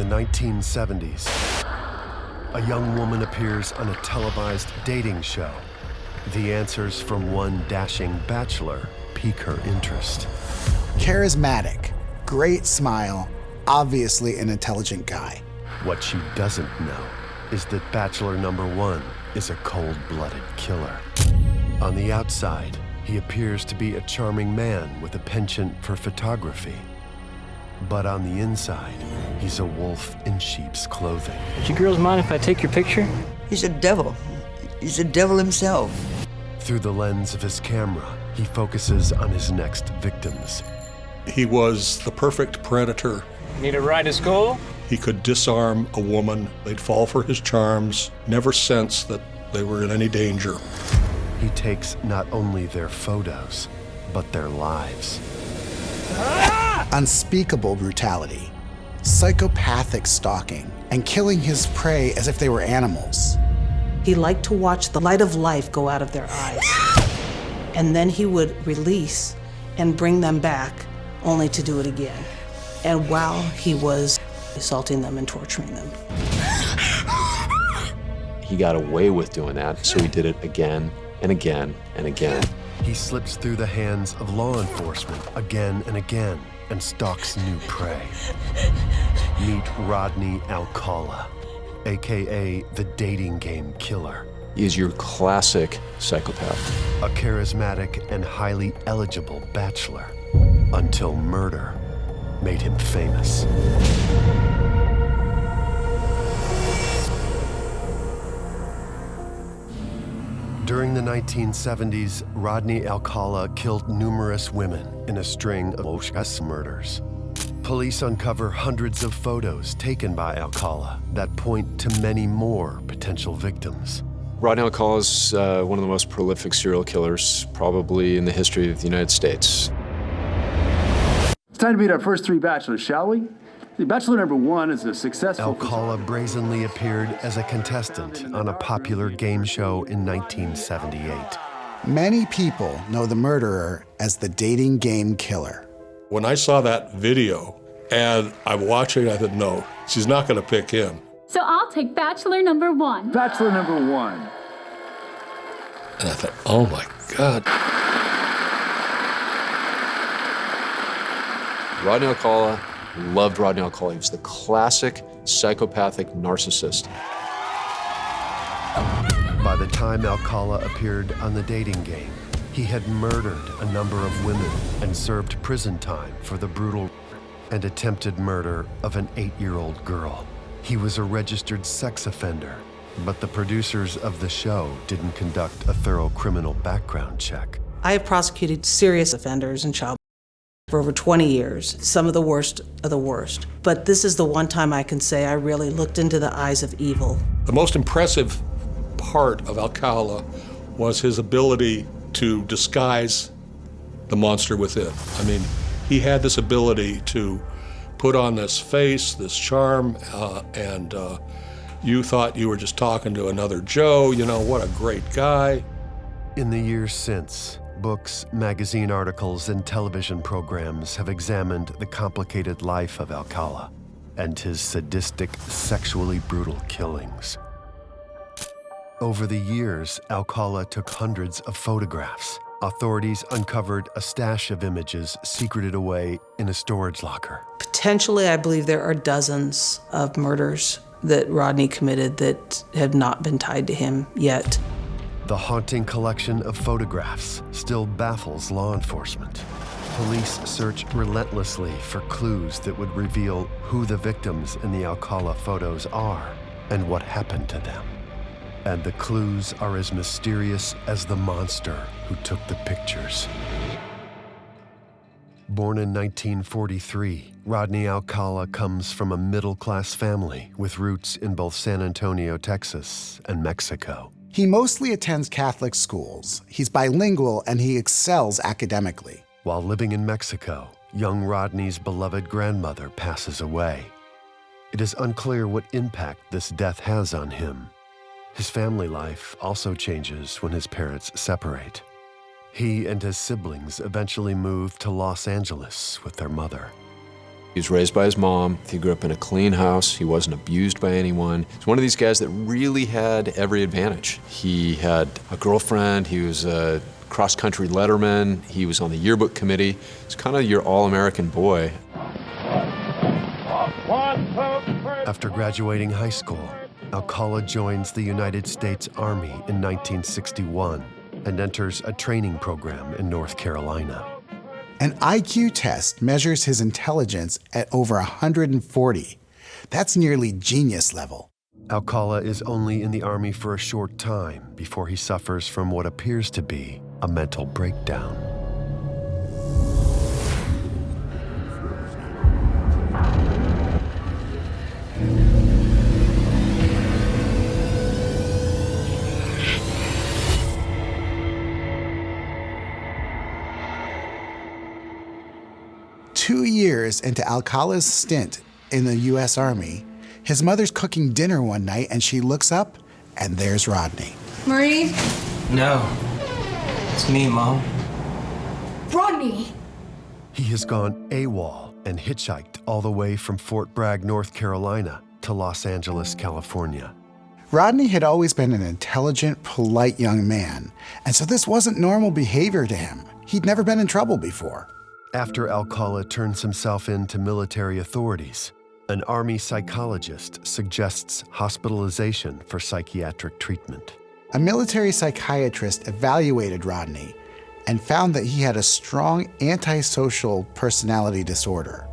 the 1970s, a young woman appears on a televised dating show. The answers from one dashing bachelor pique her interest. Charismatic, great smile, obviously an intelligent guy. What she doesn't know is that bachelor number one is a cold-blooded killer. On the outside, he appears to be a charming man with a penchant for photography. But on the inside, he's a wolf in sheep's clothing. Would you girls mind if I take your picture? He's a devil. He's a devil himself. Through the lens of his camera, he focuses on his next victims. He was the perfect predator. Need a ride to school? He could disarm a woman. They'd fall for his charms, never sense that they were in any danger. He takes not only their photos, but their lives. Unspeakable brutality, psychopathic stalking, and killing his prey as if they were animals. He liked to watch the light of life go out of their eyes. And then he would release and bring them back, only to do it again. And while he was assaulting them and torturing them. He got away with doing that, so he did it again and again and again. He slips through the hands of law enforcement again and again and stalks new prey. Meet Rodney Alcala, AKA the dating game killer. He is your classic psychopath. A charismatic and highly eligible bachelor, until murder made him famous. During the 1970s, Rodney Alcala killed numerous women in a string of atrocious murders. Police uncover hundreds of photos taken by Alcala that point to many more potential victims. Rodney Alcala is one of the most prolific serial killers probably in the history of the United States. It's time to meet our first three bachelors, shall we? The bachelor number one is a successful... Alcala brazenly appeared as a contestant on a popular game show in 1978. Many people know the murderer as the dating game killer. When I saw that video and I'm watching, I thought, no, she's not going to pick him. So I'll take bachelor number one. Bachelor number one. And I thought, oh my God. Rodney Alcala, loved Rodney Alcala. He was the classic psychopathic narcissist. By the time Alcala appeared on the dating game, he had murdered a number of women and served prison time for the brutal and attempted murder of an 8-year-old girl. He was a registered sex offender, but the producers of the show didn't conduct a thorough criminal background check. I have prosecuted serious offenders in child for over 20 years, some of the worst of the worst. But this is the one time I can say I really looked into the eyes of evil. The most impressive part of Alcala was his ability to disguise the monster within. I mean, he had this ability to put on this face, this charm, and you thought you were just talking to another Joe. You know, what a great guy. In the years since, books, magazine articles, and television programs have examined the complicated life of Alcala and his sadistic, sexually brutal killings. Over the years, Alcala took hundreds of photographs. Authorities uncovered a stash of images secreted away in a storage locker. Potentially, I believe there are dozens of murders that Rodney committed that have not been tied to him yet. The haunting collection of photographs still baffles law enforcement. Police search relentlessly for clues that would reveal who the victims in the Alcala photos are and what happened to them. And the clues are as mysterious as the monster who took the pictures. Born in 1943, Rodney Alcala comes from a middle-class family with roots in both San Antonio, Texas, and Mexico. He mostly attends Catholic schools. He's bilingual and he excels academically. While living in Mexico, young Rodney's beloved grandmother passes away. It is unclear what impact this death has on him. His family life also changes when his parents separate. He and his siblings eventually move to Los Angeles with their mother. He was raised by his mom. He grew up in a clean house. He wasn't abused by anyone. He's one of these guys that really had every advantage. He had a girlfriend. He was a cross-country letterman. He was on the yearbook committee. He's kind of your all-American boy. After graduating high school, Alcala joins the United States Army in 1961 and enters a training program in North Carolina. An IQ test measures his intelligence at over 140. That's nearly genius level. Alcala is only in the Army for a short time before he suffers from what appears to be a mental breakdown. Two years into Alcala's stint in the U.S. Army, his mother's cooking dinner one night and she looks up and there's Rodney. Marie? No. It's me, Mom. Rodney! He has gone AWOL and hitchhiked all the way from Fort Bragg, North Carolina to Los Angeles, California. Rodney had always been an intelligent, polite young man, and so this wasn't normal behavior to him. He'd never been in trouble before. After Alcala turns himself in to military authorities, an Army psychologist suggests hospitalization for psychiatric treatment. A military psychiatrist evaluated Rodney and found that he had a strong antisocial personality disorder.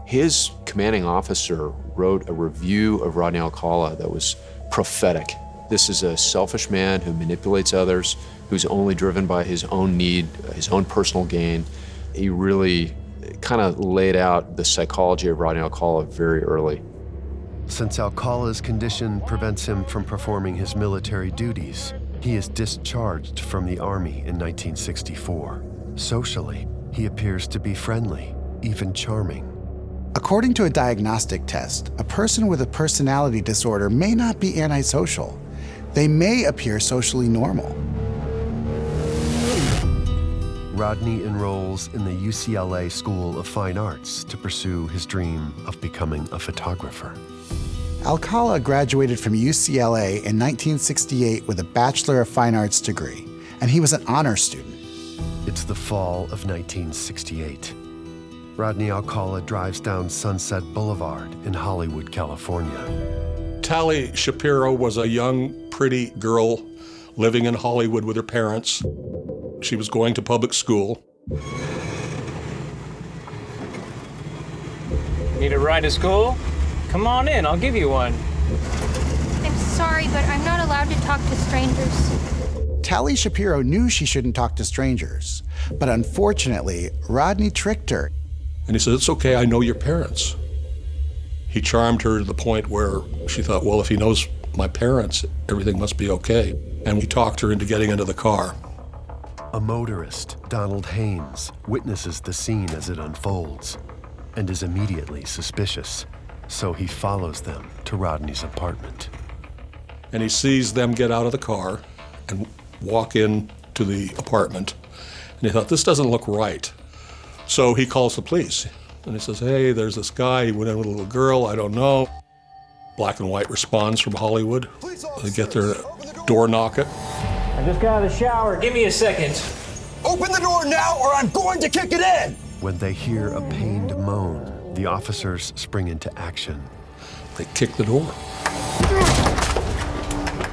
His commanding officer wrote a review of Rodney Alcala that was prophetic. This is a selfish man who manipulates others, who's only driven by his own need, his own personal gain. He really kind of laid out the psychology of Rodney Alcala very early. Since Alcala's condition prevents him from performing his military duties, he is discharged from the Army in 1964. Socially, he appears to be friendly, even charming. According to a diagnostic test, a person with a personality disorder may not be antisocial. They may appear socially normal. Rodney enrolls in the UCLA School of Fine Arts to pursue his dream of becoming a photographer. Alcala graduated from UCLA in 1968 with a Bachelor of Fine Arts degree, and he was an honor student. It's the fall of 1968. Rodney Alcala drives down Sunset Boulevard in Hollywood, California. Tally Shapiro was a young, pretty girl living in Hollywood with her parents. She was going to public school. Need a ride to school? Come on in, I'll give you one. I'm sorry, but I'm not allowed to talk to strangers. Tally Shapiro knew she shouldn't talk to strangers, but unfortunately, Rodney tricked her. And he said, "It's okay, I know your parents." He charmed her to the point where she thought, well, if he knows my parents, everything must be okay. And he talked her into getting into the car. A motorist, Donald Haynes, witnesses the scene as it unfolds and is immediately suspicious, so he follows them to Rodney's apartment. And he sees them get out of the car and walk into the apartment. And he thought, this doesn't look right. So he calls the police. And he says, hey, there's this guy, he went in with a little girl, I don't know. Black and White responds from Hollywood. They get their door, knock it. I just got out of the shower, give me a second. Open the door now or I'm going to kick it in! When they hear a pained moan, the officers spring into action. They kick the door.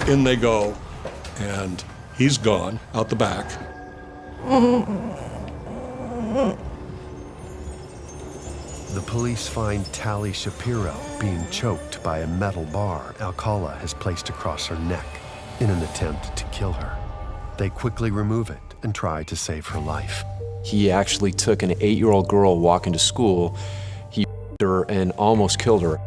In they go, and he's gone out the back. The police find Tally Shapiro being choked by a metal bar Alcala has placed across her neck in an attempt to kill her. They quickly remove it and try to save her life. He actually took an 8-year-old girl walking to school. He her and almost killed her.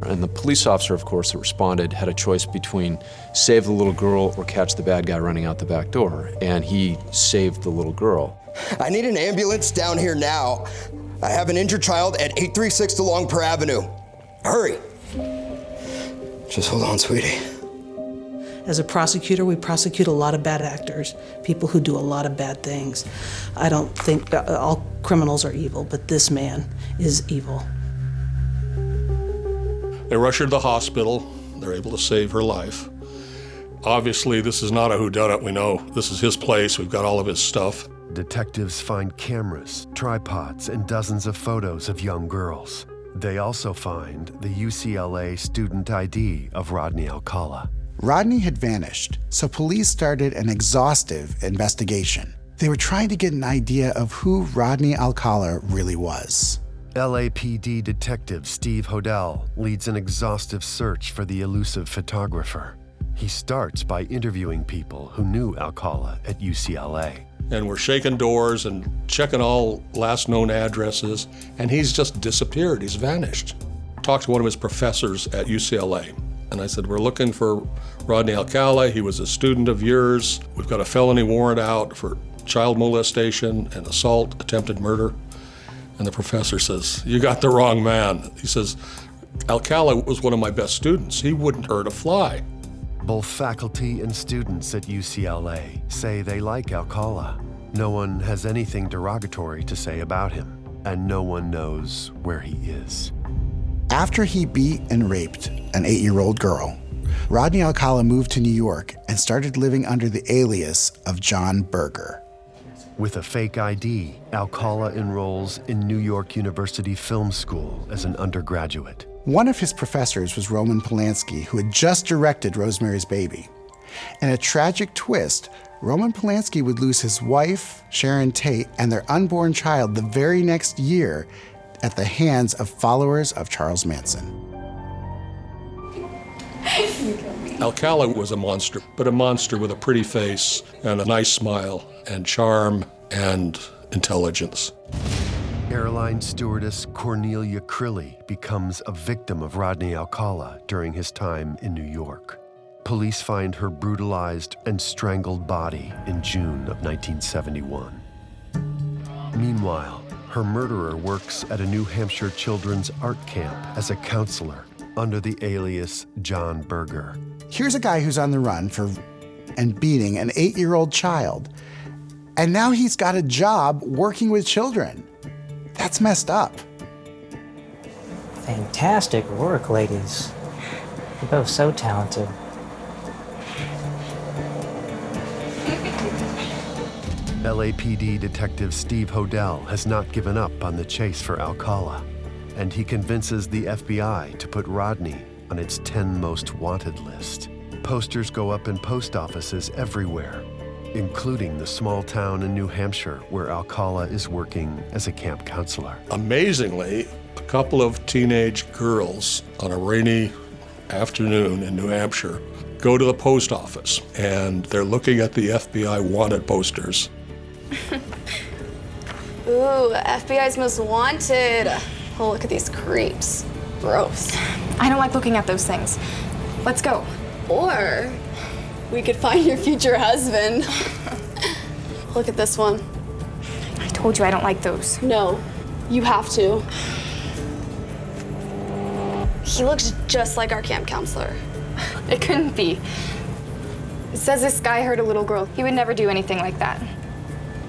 And the police officer, of course, that responded had a choice between save the little girl or catch the bad guy running out the back door. And he saved the little girl. I need an ambulance down here now. I have an injured child at 836 DeLongpere Avenue. Hurry. Just hold on, sweetie. As a prosecutor, we prosecute a lot of bad actors, people who do a lot of bad things. I don't think all criminals are evil, but this man is evil. They rush her to the hospital. They're able to save her life. Obviously, this is not a whodunit. We know this is his place. We've got all of his stuff. Detectives find cameras, tripods, and dozens of photos of young girls. They also find the UCLA student ID of Rodney Alcala. Rodney had vanished, so police started an exhaustive investigation. They were trying to get an idea of who Rodney Alcala really was. LAPD detective Steve Hodel leads an exhaustive search for the elusive photographer. He starts by interviewing people who knew Alcala at UCLA. And we're shaking doors and checking all last known addresses, and he's just disappeared. He's vanished. Talked to one of his professors at UCLA, and I said, we're looking for Rodney Alcala. He was a student of yours. We've got a felony warrant out for child molestation and assault, attempted murder. And the professor says, you got the wrong man. He says, Alcala was one of my best students. He wouldn't hurt a fly. Both faculty and students at UCLA say they like Alcala. No one has anything derogatory to say about him, and no one knows where he is. After he beat and raped an 8-year-old girl, Rodney Alcala moved to New York and started living under the alias of John Berger. With a fake ID, Alcala enrolls in New York University Film School as an undergraduate. One of his professors was Roman Polanski, who had just directed Rosemary's Baby. In a tragic twist, Roman Polanski would lose his wife, Sharon Tate, and their unborn child the very next year at the hands of followers of Charles Manson. Alcala was a monster, but a monster with a pretty face and a nice smile and charm and intelligence. Airline stewardess Cornelia Crilly becomes a victim of Rodney Alcala during his time in New York. Police find her brutalized and strangled body in June of 1971. Meanwhile, her murderer works at a New Hampshire children's art camp as a counselor under the alias John Berger. Here's a guy who's on the run for and beating an 8-year-old child, and now he's got a job working with children. That's messed up. Fantastic work, ladies. You're both so talented. LAPD detective Steve Hodel has not given up on the chase for Alcala, and he convinces the FBI to put Rodney on its 10 most wanted list. Posters go up in post offices everywhere, including the small town in New Hampshire where Alcala is working as a camp counselor. Amazingly, a couple of teenage girls on a rainy afternoon in New Hampshire go to the post office, and they're looking at the FBI wanted posters. Ooh, FBI's most wanted. Oh, look at these creeps. Gross. I don't like looking at those things. Let's go. Or we could find your future husband. Look at this one. I told you I don't like those. No, you have to. He looks just like our camp counselor. It couldn't be. It says this guy hurt a little girl. He would never do anything like that.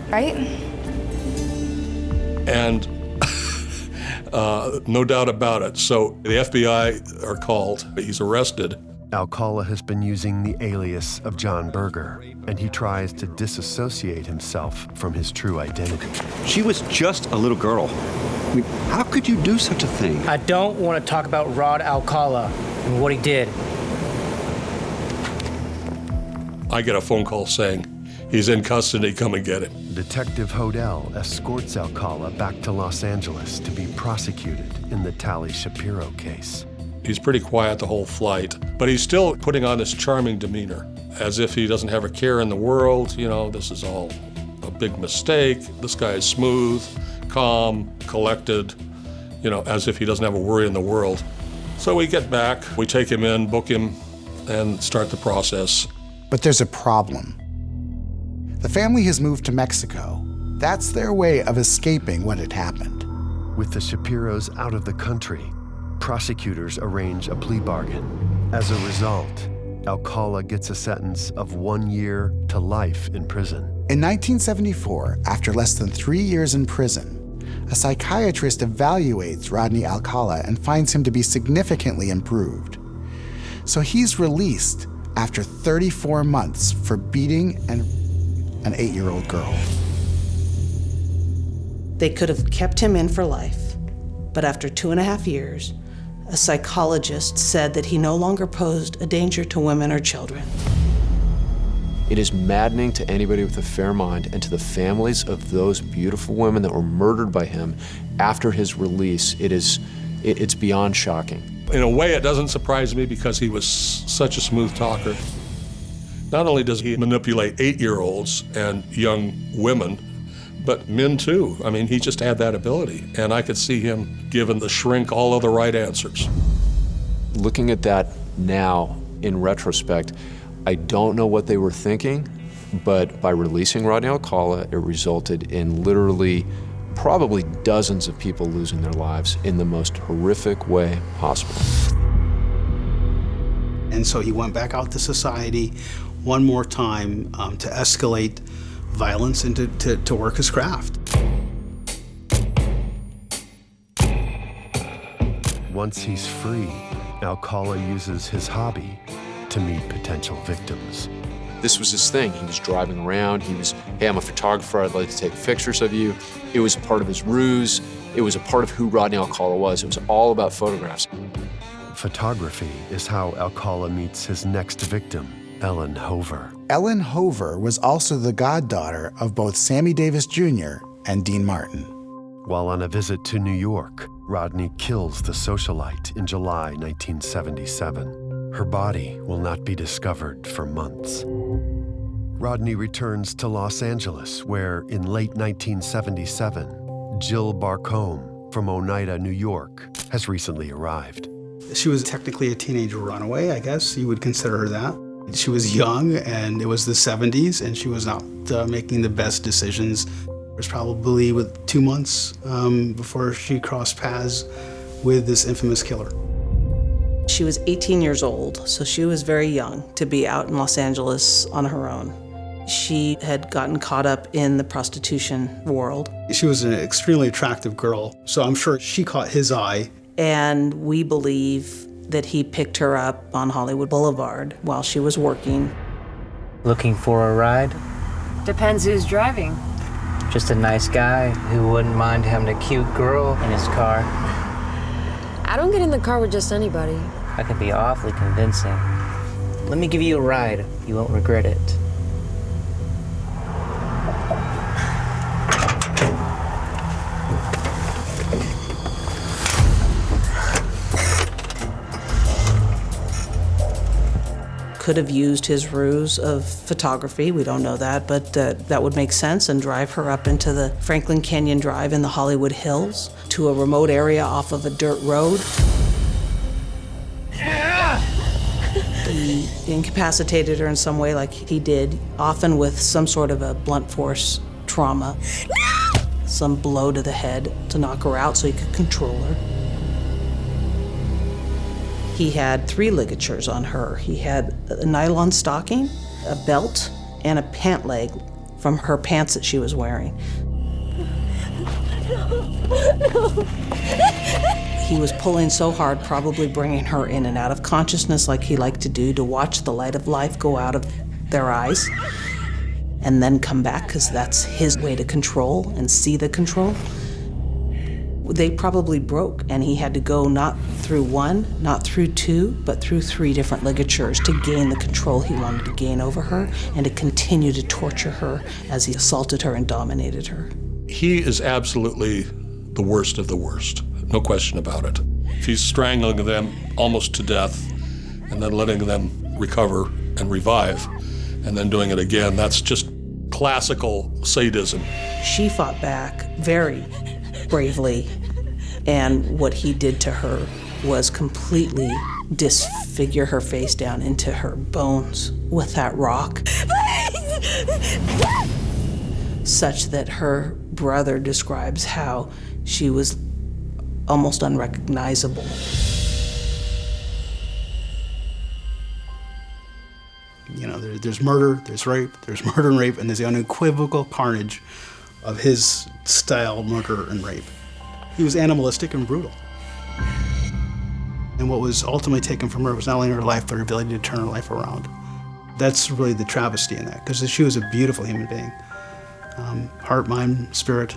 Right? And no doubt about it. So the FBI are called. He's arrested. Alcala has been using the alias of John Berger, and he tries to disassociate himself from his true identity. She was just a little girl. I mean, how could you do such a thing? I don't want to talk about Rod Alcala and what he did. I get a phone call saying, he's in custody, come and get him. Detective Hodel escorts Alcala back to Los Angeles to be prosecuted in the Tally Shapiro case. He's pretty quiet the whole flight, but he's still putting on this charming demeanor, as if he doesn't have a care in the world. You know, this is all a big mistake. This guy is smooth, calm, collected, you know, as if he doesn't have a worry in the world. So we get back, we take him in, book him, and start the process. But there's a problem. The family has moved to Mexico. That's their way of escaping what had happened. With the Shapiros out of the country, prosecutors arrange a plea bargain. As a result, Alcala gets a sentence of 1 year to life in prison. In 1974, after less than 3 years in prison, a psychiatrist evaluates Rodney Alcala and finds him to be significantly improved. So he's released after 34 months for beating an 8-year-old girl. They could have kept him in for life, but after 2.5 years, a psychologist said that he no longer posed a danger to women or children. It is maddening to anybody with a fair mind and to the families of those beautiful women that were murdered by him after his release. It's beyond shocking. In a way, it doesn't surprise me because he was such a smooth talker. Not only does he manipulate 8-year-olds and young women, but men too. I mean, he just had that ability, and I could see him giving the shrink all of the right answers. Looking at that now, in retrospect, I don't know what they were thinking, but by releasing Rodney Alcala, it resulted in literally probably dozens of people losing their lives in the most horrific way possible. And so he went back out to society one more time to escalate violence and to work his craft. Once he's free, Alcala uses his hobby to meet potential victims. This was his thing. He was driving around. He was, hey, I'm a photographer. I'd like to take pictures of you. It was a part of his ruse. It was a part of who Rodney Alcala was. It was all about photographs. Photography is how Alcala meets his next victim, Ellen Hover. Ellen Hover was also the goddaughter of both Sammy Davis Jr. and Dean Martin. While on a visit to New York, Rodney kills the socialite in July 1977. Her body will not be discovered for months. Rodney returns to Los Angeles, where in late 1977, Jill Barcomb from Oneida, New York, has recently arrived. She was technically a teenage runaway, I guess you would consider her that. She was young, and it was the 70s, and she was not making the best decisions. It was probably with 2 months before she crossed paths with this infamous killer. She was 18 years old, so she was very young to be out in Los Angeles on her own. She had gotten caught up in the prostitution world. She was an extremely attractive girl, so I'm sure she caught his eye. And we believe that he picked her up on Hollywood Boulevard while she was working. Looking for a ride? Depends who's driving. Just a nice guy who wouldn't mind having a cute girl in his car. I don't get in the car with just anybody. I can be awfully convincing. Let me give you a ride. You won't regret it. Could have used his ruse of photography, we don't know that, but that would make sense, and drive her up into the Franklin Canyon Drive in the Hollywood Hills to a remote area off of a dirt road. He incapacitated her in some way like he did, often with some sort of a blunt force trauma. Some blow to the head to knock her out so he could control her. He had 3 ligatures on her. He had a nylon stocking, a belt, and a pant leg from her pants that she was wearing. No. He was pulling so hard, probably bringing her in and out of consciousness like he liked to do, to watch the light of life go out of their eyes and then come back, because that's his way to control and see the control. They probably broke, and he had to go not through 1, not through 2, but through 3 different ligatures to gain the control he wanted to gain over her and to continue to torture her as he assaulted her and dominated her. He is absolutely the worst of the worst, no question about it. If he's strangling them almost to death and then letting them recover and revive and then doing it again, that's just classical sadism. She fought back very bravely, and what he did to her was completely disfigure her face down into her bones with that rock. Such that her brother describes how she was almost unrecognizable. You know, there's murder, there's rape, there's murder and rape, and there's the unequivocal carnage of his style murder and rape. He was animalistic and brutal. And what was ultimately taken from her was not only her life, but her ability to turn her life around. That's really the travesty in that, because she was a beautiful human being. Heart, mind, spirit.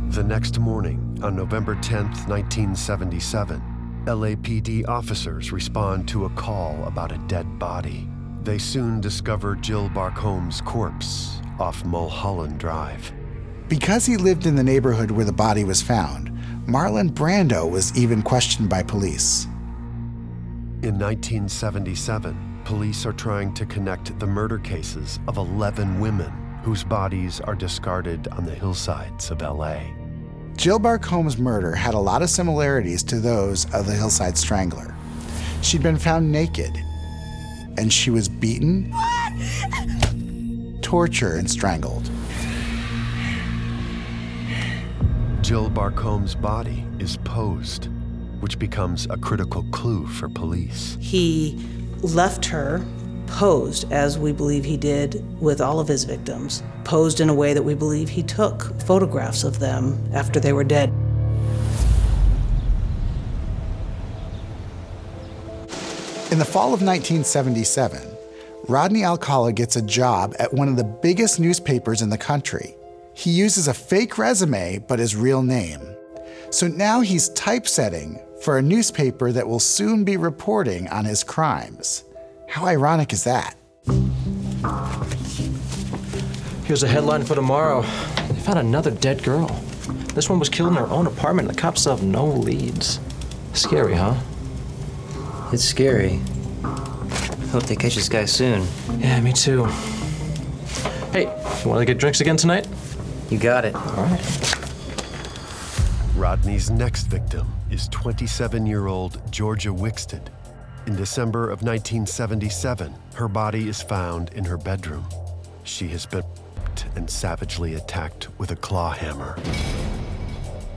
The next morning, on November 10th, 1977, LAPD officers respond to a call about a dead body. They soon discover Jill Barcomb's corpse off Mulholland Drive. Because he lived in the neighborhood where the body was found, Marlon Brando was even questioned by police. In 1977, police are trying to connect the murder cases of 11 women whose bodies are discarded on the hillsides of LA. Jill Barcomb's murder had a lot of similarities to those of the Hillside Strangler. She'd been found naked, and she was beaten, tortured, and strangled. Jill Barcomb's body is posed, which becomes a critical clue for police. He left her posed, as we believe he did with all of his victims, posed in a way that we believe he took photographs of them after they were dead. In the fall of 1977, Rodney Alcala gets a job at one of the biggest newspapers in the country. He uses a fake resume, but his real name. So now he's typesetting for a newspaper that will soon be reporting on his crimes. How ironic is that? Here's a headline for tomorrow. They found another dead girl. This one was killed in her own apartment, and the cops have no leads. Scary, huh? It's scary. Hope they catch this guy soon. Yeah, me too. Hey, you want to get drinks again tonight? You got it. All right. Rodney's next victim is 27-year-old Georgia Wixted. In December of 1977, her body is found in her bedroom. She has been raped and savagely attacked with a claw hammer.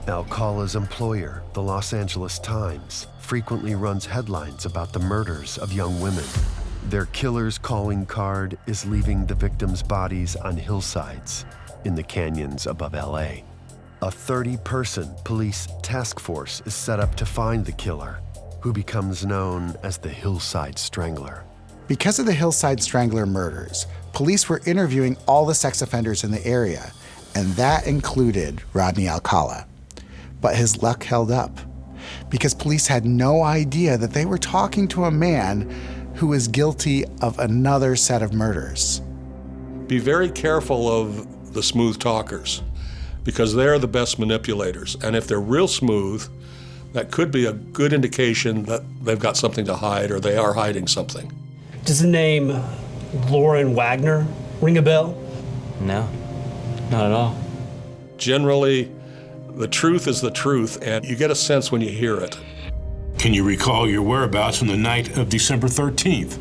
Alcala's employer, the Los Angeles Times, frequently runs headlines about the murders of young women. Their killer's calling card is leaving the victims' bodies on hillsides in the canyons above LA. A 30-person police task force is set up to find the killer, who becomes known as the Hillside Strangler. Because of the Hillside Strangler murders, police were interviewing all the sex offenders in the area, and that included Rodney Alcala. But his luck held up, because police had no idea that they were talking to a man who was guilty of another set of murders. Be very careful of the smooth talkers, because they're the best manipulators. And if they're real smooth, that could be a good indication that they've got something to hide or they are hiding something. Does the name Lauren Wagner ring a bell? No, not at all. Generally, the truth is the truth, and you get a sense when you hear it. Can you recall your whereabouts on the night of December 13th?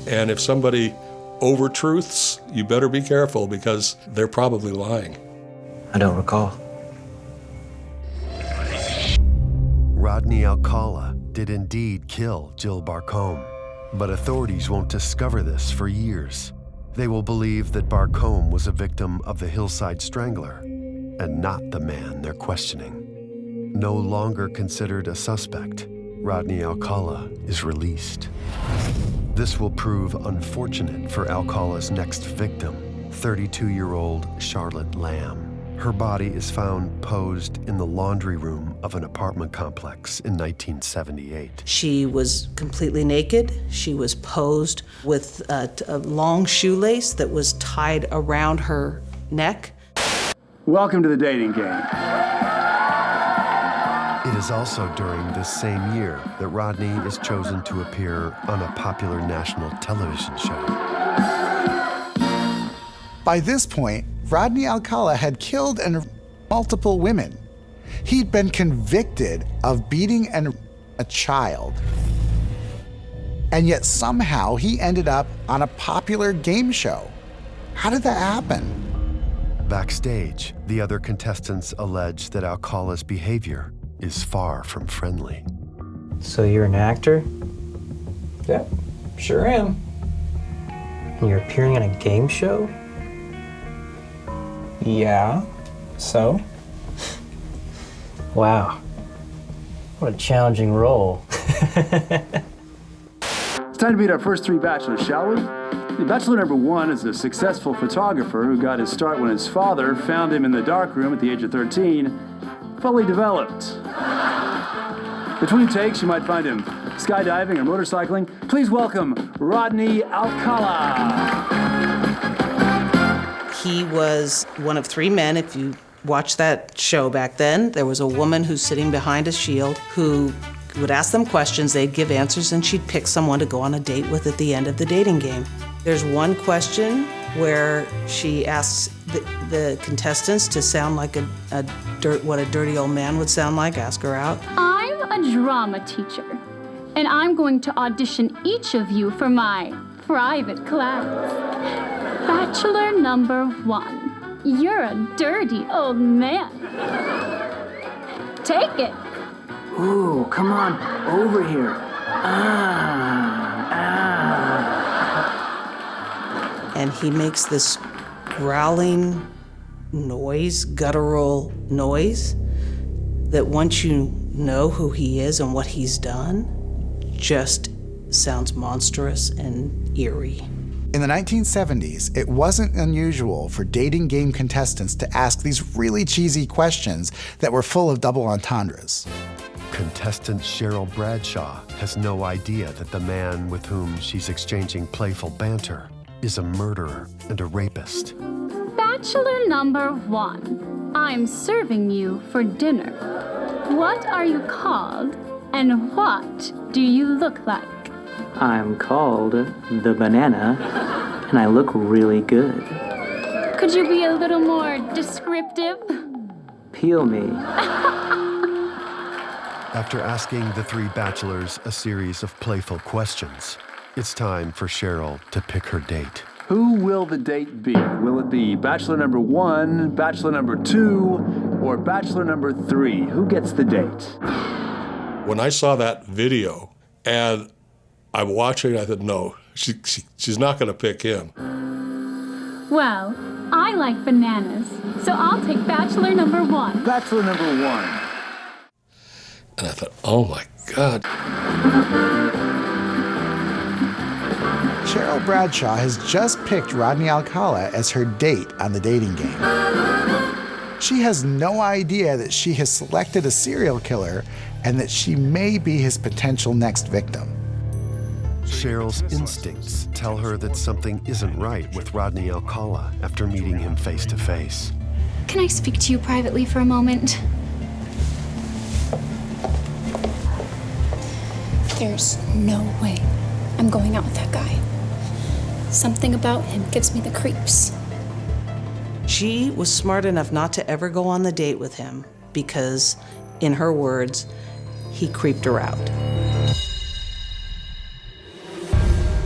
And if somebody over-truths, you better be careful because they're probably lying. I don't recall. Rodney Alcala did indeed kill Jill Barcomb, but authorities won't discover this for years. They will believe that Barcomb was a victim of the Hillside Strangler and not the man they're questioning. No longer considered a suspect, Rodney Alcala is released. This will prove unfortunate for Alcala's next victim, 32-year-old Charlotte Lamb. Her body is found posed in the laundry room of an apartment complex in 1978. She was completely naked. She was posed with a long shoelace that was tied around her neck. Welcome to the dating game. It is also during this same year that Rodney is chosen to appear on a popular national television show. By this point, Rodney Alcala had killed multiple women. He'd been convicted of beating a child. And yet somehow he ended up on a popular game show. How did that happen? Backstage, the other contestants allege that Alcala's behavior is far from friendly. So you're an actor? Yep, sure am. And you're appearing on a game show? Yeah, so? Wow. What a challenging role. It's time to meet our first three bachelors, shall we? Bachelor number one is a successful photographer who got his start when his father found him in the darkroom at the age of 13, fully developed. Between takes, you might find him skydiving or motorcycling. Please welcome Rodney Alcala. He was one of three men. If you watched that show back then, there was a woman who's sitting behind a shield who would ask them questions, they'd give answers, and she'd pick someone to go on a date with at the end of the dating game. There's one question where she asks the contestants to sound like what a dirty old man would sound like, ask her out. I'm a drama teacher, and I'm going to audition each of you for my private class. Bachelor number one, you're a dirty old man. Take it. Ooh, come on, over here. And he makes this growling noise, guttural noise, that once you know who he is and what he's done, just sounds monstrous and eerie. In the 1970s, it wasn't unusual for dating game contestants to ask these really cheesy questions that were full of double entendres. Contestant Cheryl Bradshaw has no idea that the man with whom she's exchanging playful banter is a murderer and a rapist. Bachelor number one, I'm serving you for dinner. What are you called, and what do you look like? I'm called the Banana, and I look really good. Could you be a little more descriptive? Peel me. After asking the three bachelors a series of playful questions, it's time for Cheryl to pick her date. Who will the date be? Will it be bachelor number one, bachelor number two, or bachelor number three? Who gets the date? When I saw that video and I'm watching, I thought, no, she's not going to pick him. Well, I like bananas, so I'll take bachelor number one. Bachelor number one. And I thought, oh my God. Cheryl Bradshaw has just picked Rodney Alcala as her date on the dating game. She has no idea that she has selected a serial killer and that she may be his potential next victim. Cheryl's instincts tell her that something isn't right with Rodney Alcala after meeting him face to face. Can I speak to you privately for a moment? There's no way I'm going out with that guy. Something about him gives me the creeps. She was smart enough not to ever go on the date with him because, in her words, he creeped her out.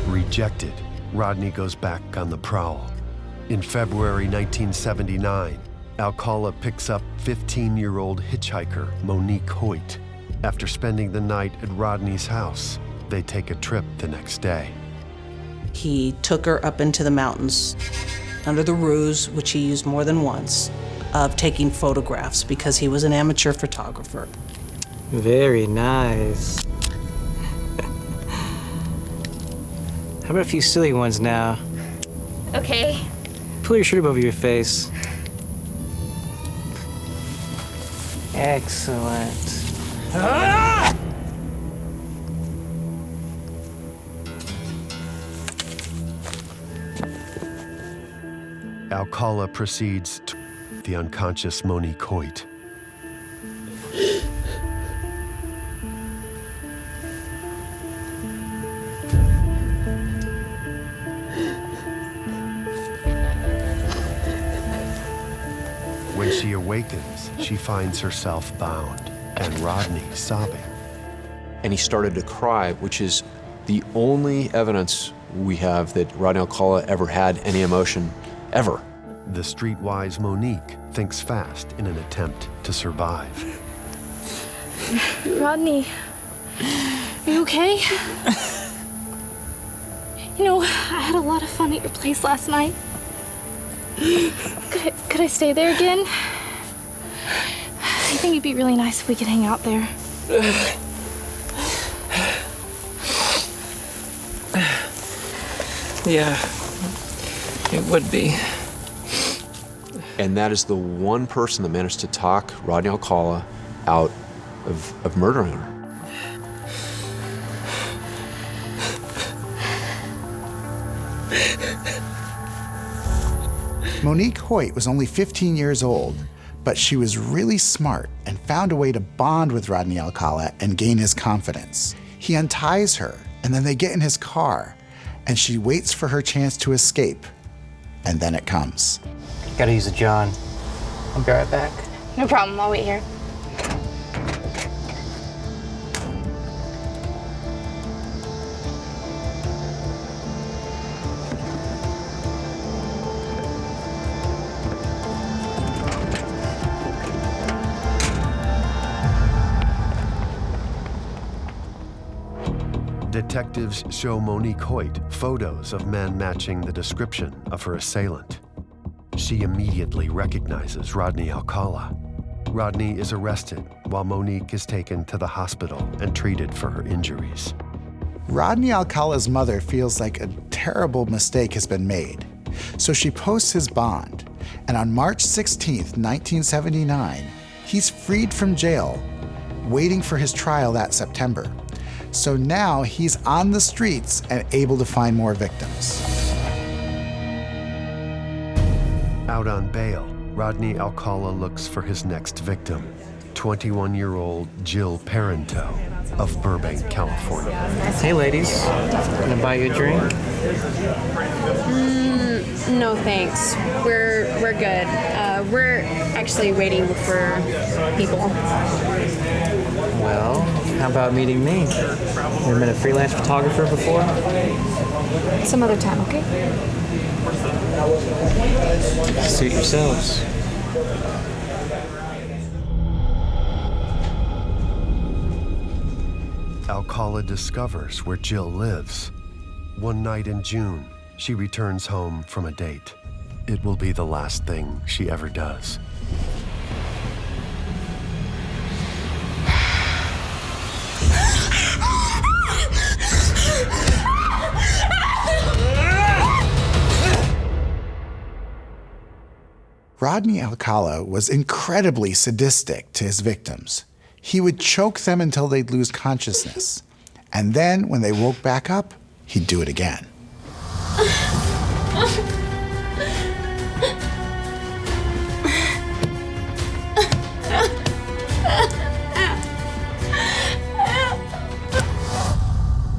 Rejected, Rodney goes back on the prowl. In February 1979, Alcala picks up 15-year-old hitchhiker Monique Hoyt. After spending the night at Rodney's house, they take a trip the next day. He took her up into the mountains under the ruse, which he used more than once, of taking photographs because he was an amateur photographer. Very nice. How about a few silly ones now? Okay. Pull your shirt above your face. Excellent. Ah! Alcala proceeds to the unconscious Monique Hoyt. When she awakens, she finds herself bound and Rodney sobbing. And he started to cry, which is the only evidence we have that Rodney Alcala ever had any emotion, ever. The streetwise Monique thinks fast in an attempt to survive. Rodney, are you okay? You know, I had a lot of fun at your place last night. Could I stay there again? I think it'd be really nice if we could hang out there. Yeah, it would be. And that is the one person that managed to talk Rodney Alcala out of murdering her. Monique Hoyt was only 15 years old, but she was really smart and found a way to bond with Rodney Alcala and gain his confidence. He unties her, and then they get in his car, and she waits for her chance to escape. And then it comes. Gotta use a John. I'll be right back. No problem, I'll wait here. Detectives show Monique Hoyt photos of men matching the description of her assailant. She immediately recognizes Rodney Alcala. Rodney is arrested while Monique is taken to the hospital and treated for her injuries. Rodney Alcala's mother feels like a terrible mistake has been made, so she posts his bond, and on March 16th, 1979, he's freed from jail, waiting for his trial that September. So now he's on the streets and able to find more victims. Out on bail, Rodney Alcala looks for his next victim, 21-year-old Jill Parenteau of Burbank, California. Hey, ladies. Gonna buy you a drink? No, thanks. We're good. We're actually waiting for people. Well, how about meeting me? Never been a freelance photographer before? Some other time, okay? Suit yourselves. Alcala discovers where Jill lives. One night in June, she returns home from a date. It will be the last thing she ever does. Rodney Alcala was incredibly sadistic to his victims. He would choke them until they'd lose consciousness. And then, when they woke back up, he'd do it again.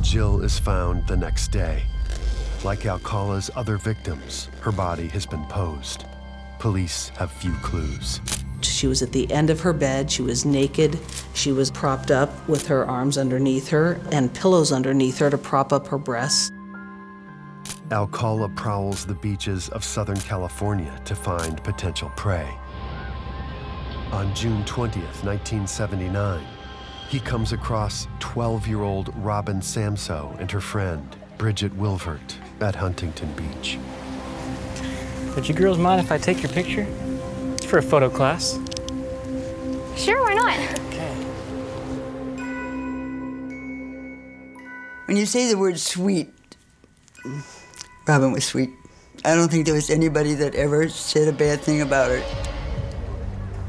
Jill is found the next day. Like Alcala's other victims, her body has been posed. Police have few clues. She was at the end of her bed. She was naked. She was propped up with her arms underneath her and pillows underneath her to prop up her breasts. Alcala prowls the beaches of Southern California to find potential prey. On June 20th, 1979, he comes across 12-year-old Robin Samsoe and her friend, Bridget Wilvert, at Huntington Beach. Would you girls mind if I take your picture? It's for a photo class. Sure, why not? Okay. When you say the word sweet, Robin was sweet. I don't think there was anybody that ever said a bad thing about her.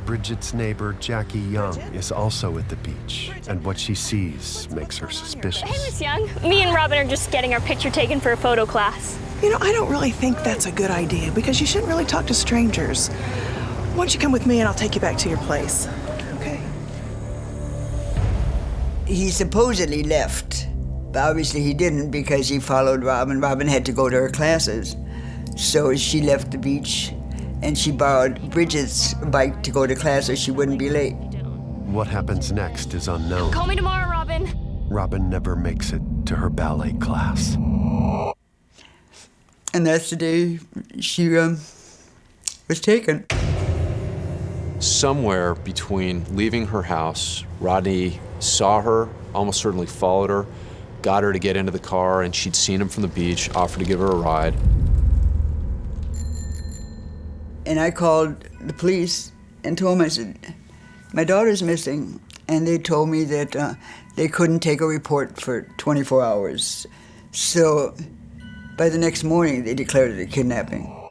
Bridget's neighbor, Jackie Young, is also at the beach, and what she sees makes her suspicious. Hey, Miss Young. Me and Robin are just getting our picture taken for a photo class. You know, I don't really think that's a good idea because you shouldn't really talk to strangers. Why don't you come with me and I'll take you back to your place, okay? He supposedly left, but obviously he didn't because he followed Robin. Robin had to go to her classes. So she left the beach and she borrowed Bridget's bike to go to class so she wouldn't be late. What happens next is unknown. Call me tomorrow, Robin. Robin never makes it to her ballet class. And that's the day she was taken. Somewhere between leaving her house, Rodney saw her, almost certainly followed her, got her to get into the car, and she'd seen him from the beach, offered to give her a ride. And I called the police and told them, I said, my daughter's missing. And they told me that they couldn't take a report for 24 hours. So by the next morning, they declared it a kidnapping.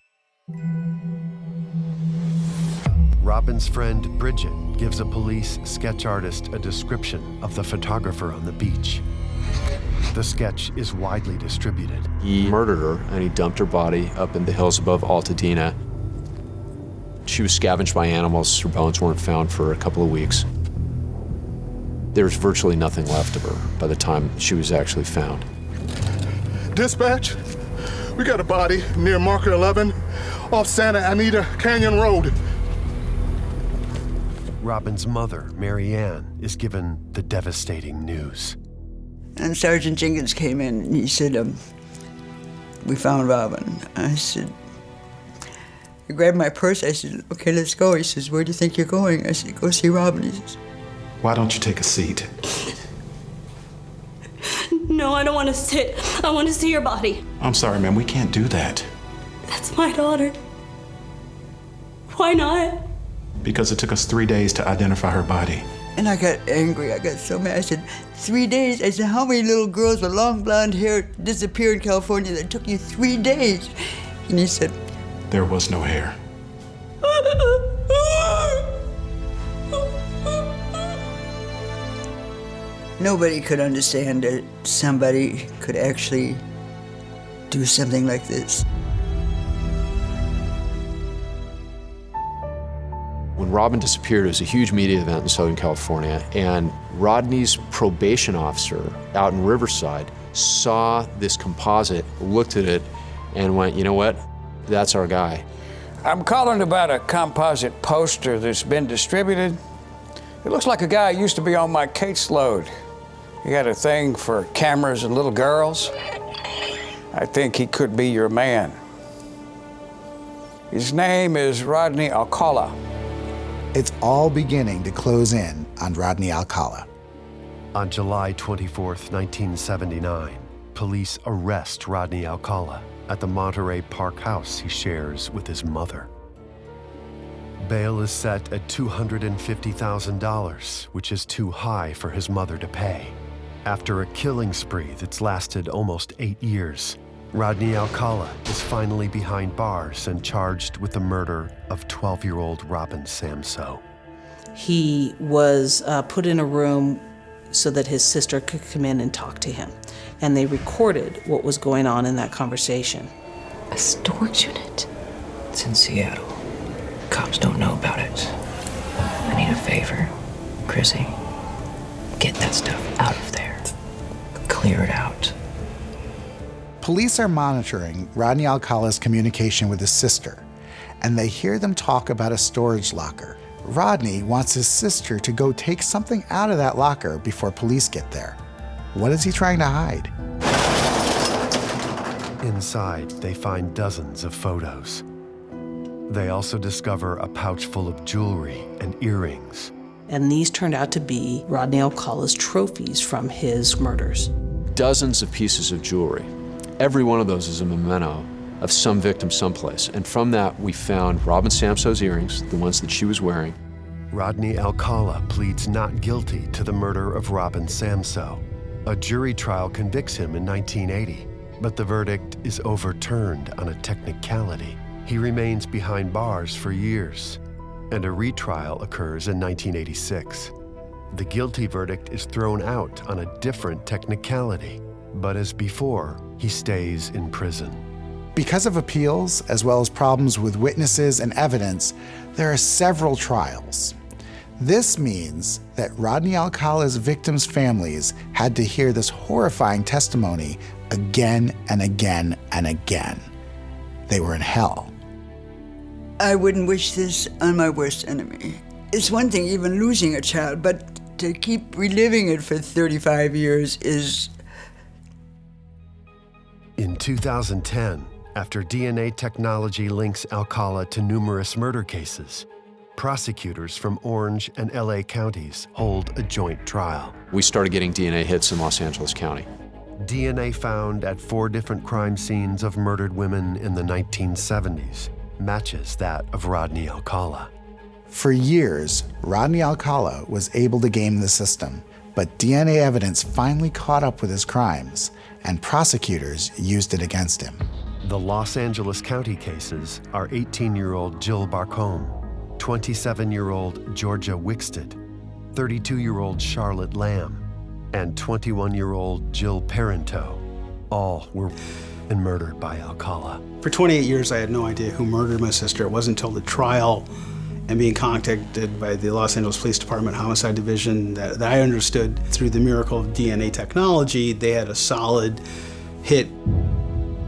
Robin's friend Bridget gives a police sketch artist a description of the photographer on the beach. The sketch is widely distributed. He murdered her, and he dumped her body up in the hills above Altadena. She was scavenged by animals. Her bones weren't found for a couple of weeks. There was virtually nothing left of her by the time she was actually found. Dispatch, we got a body near Marker 11 off Santa Anita Canyon Road. Robin's mother, Mary Ann, is given the devastating news. And Sergeant Jenkins came in and he said, we found Robin. I said, I grabbed my purse. I said, okay, let's go. He says, where do you think you're going? I said, go see Robin. He says, why don't you take a seat? No, I don't want to sit. I want to see your body. I'm sorry, ma'am, we can't do that. That's my daughter. Why not? Because it took us 3 days to identify her body. And I got angry. I got so mad. I said, 3 days? I said, how many little girls with long blonde hair disappeared in California that took you 3 days? And he said, there was no hair. Nobody could understand that somebody could actually do something like this. When Robin disappeared, it was a huge media event in Southern California, and Rodney's probation officer out in Riverside saw this composite, looked at it, and went, you know what? That's our guy. I'm calling about a composite poster that's been distributed. It looks like a guy who used to be on my caseload. He had a thing for cameras and little girls. I think he could be your man. His name is Rodney Alcala. It's all beginning to close in on Rodney Alcala. On July 24th, 1979, police arrest Rodney Alcala at the Monterey Park house he shares with his mother. Bail is set at $250,000, which is too high for his mother to pay. After a killing spree that's lasted almost 8 years, Rodney Alcala is finally behind bars and charged with the murder of 12-year-old Robin Samsoe. He was put in a room so that his sister could come in and talk to him. And they recorded what was going on in that conversation. A storage unit? It's in Seattle. Cops don't know about it. I need a favor. Chrissy, get that stuff out of there. Clear it out. Police are monitoring Rodney Alcala's communication with his sister, and they hear them talk about a storage locker. Rodney wants his sister to go take something out of that locker before police get there. What is he trying to hide? Inside, they find dozens of photos. They also discover a pouch full of jewelry and earrings. And these turned out to be Rodney Alcala's trophies from his murders. Dozens of pieces of jewelry. Every one of those is a memento of some victim someplace. And from that, we found Robin Samsoe's earrings, the ones that she was wearing. Rodney Alcala pleads not guilty to the murder of Robin Samsoe. A jury trial convicts him in 1980, but the verdict is overturned on a technicality. He remains behind bars for years, and a retrial occurs in 1986. The guilty verdict is thrown out on a different technicality, but as before, he stays in prison. Because of appeals, as well as problems with witnesses and evidence, there are several trials. This means that Rodney Alcala's victims' families had to hear this horrifying testimony again and again and again. They were in hell. I wouldn't wish this on my worst enemy. It's one thing even losing a child, but to keep reliving it for 35 years is... In 2010, after DNA technology links Alcala to numerous murder cases, prosecutors from Orange and LA counties hold a joint trial. We started getting DNA hits in Los Angeles County. DNA found at 4 different crime scenes of murdered women in the 1970s matches that of Rodney Alcala. For years, Rodney Alcala was able to game the system, but DNA evidence finally caught up with his crimes, and prosecutors used it against him. The Los Angeles County cases are 18-year-old Jill Barcomb, 27-year-old Georgia Wicksted, 32-year-old Charlotte Lamb, and 21-year-old Jill Parenteau. All were murdered by Alcala. For 28 years, I had no idea who murdered my sister. It wasn't until the trial and being contacted by the Los Angeles Police Department Homicide Division that I understood, through the miracle of DNA technology, they had a solid hit.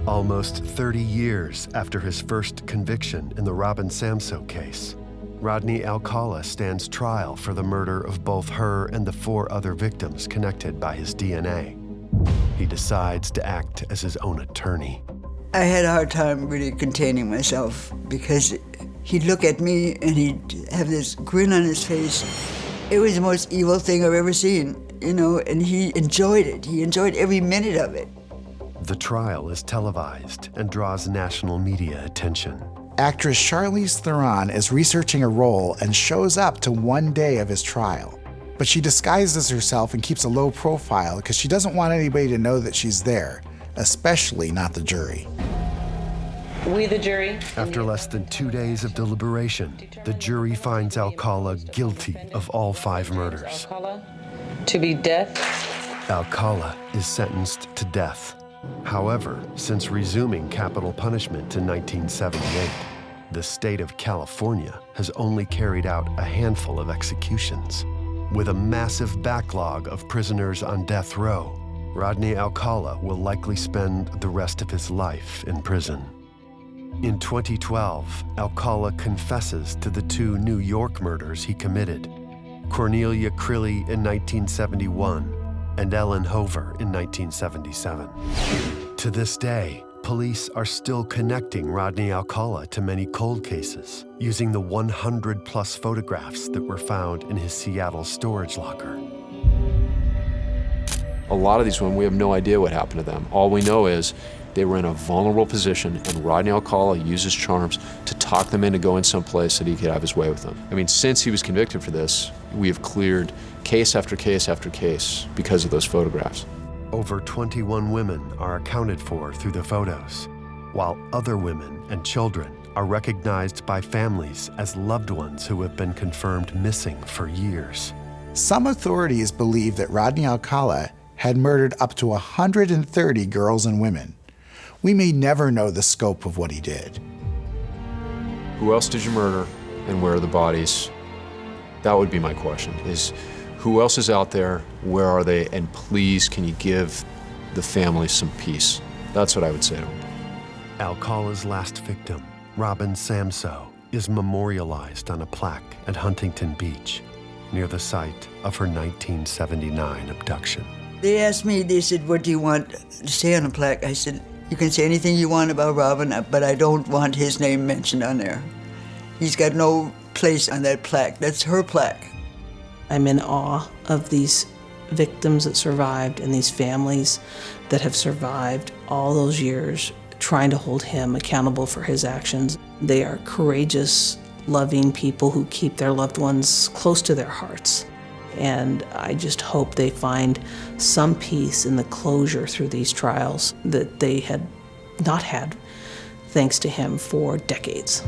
Almost 30 years after his first conviction in the Robin Samsoe case, Rodney Alcala stands trial for the murder of both her and the 4 other victims connected by his DNA. He decides to act as his own attorney. I had a hard time really containing myself because he'd look at me and he'd have this grin on his face. It was the most evil thing I've ever seen, you know, and he enjoyed it. He enjoyed every minute of it. The trial is televised and draws national media attention. Actress Charlize Theron is researching a role and shows up to one day of his trial. But she disguises herself and keeps a low profile because she doesn't want anybody to know that she's there, especially not the jury. We, the jury. After less than 2 days of deliberation, the jury finds Alcala guilty of all 5 murders. To be death. Alcala is sentenced to death. However, since resuming capital punishment in 1978, the state of California has only carried out a handful of executions. With a massive backlog of prisoners on death row, Rodney Alcala will likely spend the rest of his life in prison. In 2012, Alcala confesses to the 2 New York murders he committed, Cornelia Crilly in 1971 and Ellen Hover in 1977. To this day, police are still connecting Rodney Alcala to many cold cases, using the 100-plus photographs that were found in his Seattle storage locker. A lot of these women, we have no idea what happened to them. All we know is they were in a vulnerable position, and Rodney Alcala used his charms to talk them into going someplace that he could have his way with them. I mean, since he was convicted for this, we have cleared case after case after case because of those photographs. Over 21 women are accounted for through the photos, while other women and children are recognized by families as loved ones who have been confirmed missing for years. Some authorities believe that Rodney Alcala had murdered up to 130 girls and women. We may never know the scope of what he did. Who else did you murder, and where are the bodies? That would be my question, is who else is out there, where are they, and please can you give the family some peace? That's what I would say to him. Alcala's last victim, Robin Samsoe, is memorialized on a plaque at Huntington Beach, near the site of her 1979 abduction. They asked me, they said, what do you want to say on a plaque? I said, you can say anything you want about Robin, but I don't want his name mentioned on there. He's got no place on that plaque. That's her plaque. I'm in awe of these victims that survived and these families that have survived all those years trying to hold him accountable for his actions. They are courageous, loving people who keep their loved ones close to their hearts. And I just hope they find some peace in the closure through these trials that they had not had, thanks to him, for decades.